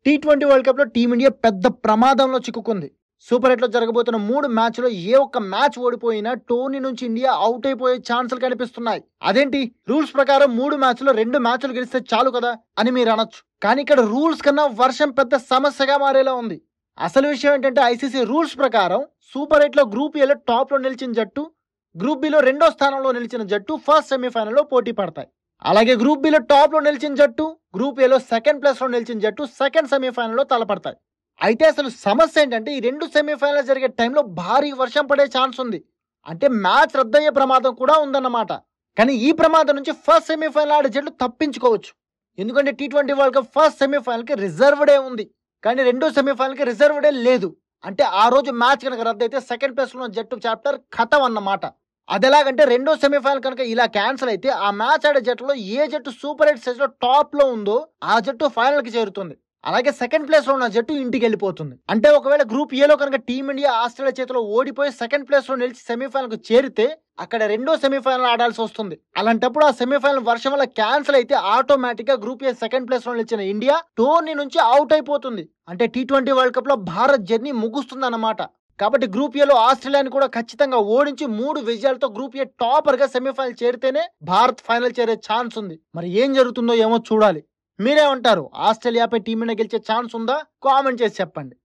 T20 world cup లో team India పెద్ద ప్రమాదంలో చిక్కుకుంది. సూపర్ 8 లో జరగబోతున్న 3 మ్యాచ్లో ఏ ఒక్క మ్యాచ్ ఓడిపోయినా టోర్నీ నుంచి ఇండియా అవుట్ అయిపోయే ఛాన్సులు కనిపిస్తున్నాయి. అదేంటి రూల్స్ ప్రకారం 3 మ్యాచ్లో 2 మ్యాచ్లు గెలిస్తే చాలు కదా అని మీరు అనొచ్చు. కానీ ఇక్కడ రూల్స్ కన్నా వర్షం పెద్ద సమస్యగా మారేలా ఉంది. అసలు విషయం ఏంటంటే ఐసీసీ రూల్స్ ప్రకారం సూపర్ 8 లో గ్రూప్ ఏలో టాప్ లో నిలిచిన జట్టు, గ్రూప్ బిలో రెండో స్థానంలో నిలిచిన జట్టు ఫస్ట్ సెమీఫైనల్లో పోటీ పడతాయి. అలాగే గ్రూప్ బిలో టాప్ లో నిలిచిన జట్టు, గ్రూప్ ఏలో సెకండ్ ప్లేస్ లో నిలిచిన జట్టు సెకండ్ సెమీఫైనల్లో తలపడతాయి. అయితే అసలు సమస్య ఏంటంటే ఈ 2 సెమీఫైనల్ జరిగే టైంలో భారీ వర్షం పడే ఛాన్స్ ఉంది. అంటే మ్యాచ్ రద్దయ్యే ప్రమాదం కూడా ఉందన్నమాట. కానీ ఈ ప్రమాదం నుంచి ఫస్ట్ సెమీఫైనల్ ఆడే జట్లు తప్పించుకోవచ్చు. ఎందుకంటే T20 world cup first semi-final కి రిజర్వ్ డే ఉంది, కానీ రెండో సెమీఫైనల్ కి రిజర్వ్ డే లేదు. అంటే ఆ రోజు మ్యాచ్ కనుక రద్దయితే సెకండ్ ప్లేస్ లో జట్టు చాప్టర్ ఖతం అన్నమాట. అదెలాగంటే రెండో సెమీఫైనల్ కనుక ఇలా క్యాన్సిల్ అయితే ఆ మ్యాచ్ ఆడే జట్టులో ఏ జట్టు సూపర్ 8 స్టేజ్ లో టాప్ లో ఉందో ఆ జట్టు ఫైనల్ కి చేరుతుంది. అలాగే సెకండ్ ప్లేస్ లో ఉన్న జట్టు ఇంటికి వెళ్ళిపోతుంది. అంటే ఒకవేళ గ్రూప్ ఏలో కనుక టీమిండియా ఆస్ట్రేలియా చేతిలో ఓడిపోయి సెకండ్ ప్లేస్ లో నిలిచి సెమీఫైనల్ కు చేరితే అక్కడ రెండో సెమీఫైనల్ ఆడాల్సి వస్తుంది. అలాంటప్పుడు ఆ సెమీఫైనల్ వర్షం వల్ల క్యాన్సిల్ అయితే ఆటోమేటిక్ గా గ్రూప్ ఏ సెకండ్ ప్లేస్ లో నిలిచిన ఇండియా టోర్నీ నుంచి అవుట్ అయిపోతుంది. అంటే టీ20 వరల్డ్ కప్ లో భారత్ జర్నీ ముగుస్తుంది అన్నమాట. కాబట్టి గ్రూప్ ఏలో ఆస్ట్రేలియాని కూడా ఖచ్చితంగా ఓడించి 3 విజయాలతో గ్రూప్ ఏ టాపర్ గా సెమీఫైనల్ చేరితేనే భారత్ ఫైనల్ చేరే ఛాన్స్ ఉంది. మరి ఏం జరుగుతుందో ఏమో చూడాలి. మీరేమంటారు? ఆస్ట్రేలియాపై టీమిండియా గెలిచే ఛాన్స్ ఉందా? కామెంట్ చేసి చెప్పండి.